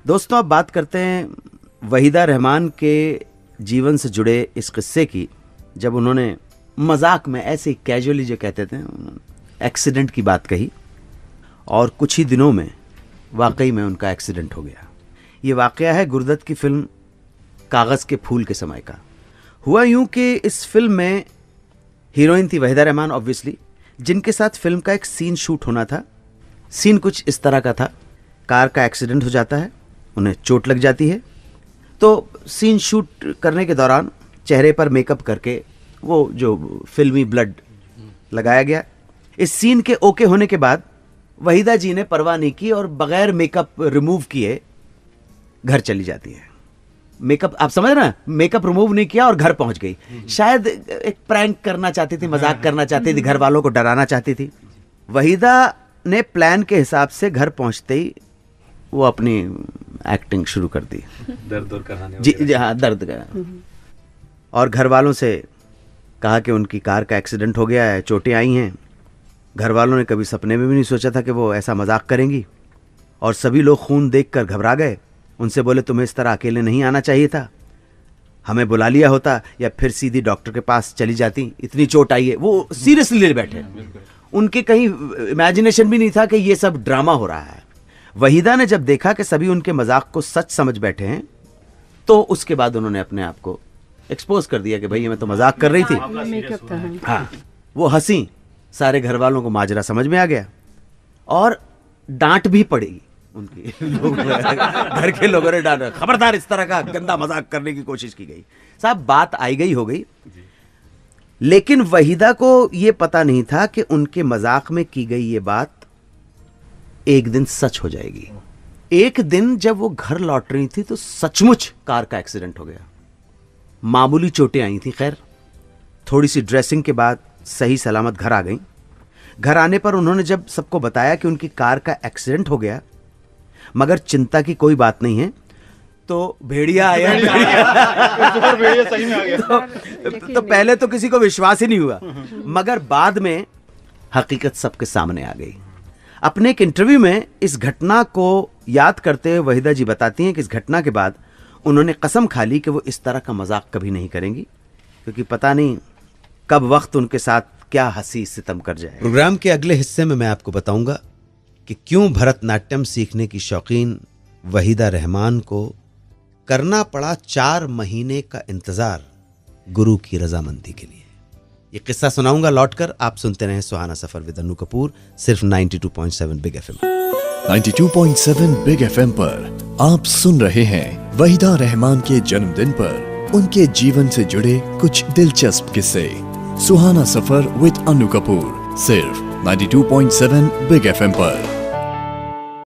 दोस्तों, अब बात करते हैं वहीदा रहमान के जीवन से जुड़े इस किस्से की, जब उन्होंने मजाक में ऐसे कैजुअली जो कहते थे एक्सीडेंट की बात कही, और कुछ ही दिनों में वाकई में उनका एक्सीडेंट हो गया। ये वाकया है गुरदत्त की फिल्म कागज़ के फूल के समय का। हुआ यूं कि इस फिल्म में हीरोइन थी वहीदा रहमान ऑब्वियसली, जिनके साथ फिल्म का एक सीन शूट होना था। सीन कुछ इस तरह का था, कार का एक्सीडेंट हो जाता है, उन्हें चोट लग जाती है, तो सीन शूट करने के दौरान चेहरे पर मेकअप करके वो जो फिल्मी ब्लड लगाया गया। इस सीन के ओके होने के बाद वहीदा जी ने परवाह नहीं की और बगैर मेकअप रिमूव किए घर चली जाती है। मेकअप, आप समझ रहे हैं, मेकअप रिमूव नहीं किया और घर पहुंच गई। शायद एक प्रैंक करना चाहती थी, मजाक करना चाहती थी, घर वालों को डराना चाहती थी। वहीदा ने प्लान के हिसाब से घर पहुंचते ही वो अपनी एक्टिंग शुरू कर दी, दर्द दूर कराने जी हाँ, दर्द का। और घर वालों से कहा कि उनकी कार का एक्सीडेंट हो गया है, चोटें आई हैं। घर वालों ने कभी सपने में भी नहीं सोचा था कि वो ऐसा मजाक करेंगी, और सभी लोग खून देखकर घबरा गए। उनसे बोले तुम्हें इस तरह अकेले नहीं आना चाहिए था, हमें बुला लिया होता या फिर सीधी डॉक्टर के पास चली जाती, इतनी चोट आई है। वो सीरियसली ले बैठे, उनके कहीं इमेजिनेशन भी नहीं था कि ये सब ड्रामा हो रहा है। वहीदा ने जब देखा कि सभी उनके मजाक को सच समझ बैठे हैं, तो उसके बाद उन्होंने अपने आप को एक्सपोज कर दिया कि भाई मैं तो मजाक कर रही थी। हाँ, वो हंसी, सारे घर वालों को माजरा समझ में आ गया और डांट भी पड़ी उनकी। घर के लोगों ने डांटा, खबरदार इस तरह का गंदा मजाक करने की कोशिश की गई। साहब, बात आई गई हो गई, लेकिन वहीदा को यह पता नहीं था कि उनके मजाक में की गई ये बात एक दिन सच हो जाएगी। एक दिन जब वो घर लौट रही थी तो सचमुच कार का एक्सीडेंट हो गया। मामूली चोटें आई थी, खैर थोड़ी सी ड्रेसिंग के बाद सही सलामत घर आ गई। घर आने पर उन्होंने जब सबको बताया कि उनकी कार का एक्सीडेंट हो गया, मगर चिंता की कोई बात नहीं है, तो भेड़िया आया। भेड़िया सही में आ गया। तो पहले तो किसी को विश्वास ही नहीं हुआ, मगर बाद में हकीकत सबके सामने आ गई। अपने एक इंटरव्यू में इस घटना को याद करते हुए वहीदा जी बताती हैं कि इस घटना के बाद उन्होंने कसम खा ली कि वो इस तरह का मजाक कभी नहीं करेंगी, क्योंकि पता नहीं कब वक्त उनके साथ क्या हंसी सितम कर जाए। प्रोग्राम के अगले हिस्से में मैं आपको बताऊंगा कि क्यों भरतनाट्यम सीखने की शौकीन वहीदा रहमान को करना पड़ा 4 महीने का इंतजार गुरु की रजामंदी के लिए। ये किस्सा सुनाऊंगा लौटकर। आप सुनते रहे सुहाना सफर विद अन्नू कपूर, सिर्फ 92.7 बिग एफएम। 92.7 बिग एफएम पर आप सुन रहे हैं वहीदा रहमान के जन्मदिन पर उनके जीवन से जुड़े कुछ दिलचस्प किस्से। सुहाना सफर विद अन्नू कपूर, सिर्फ 92.7 बिग एफएम पर।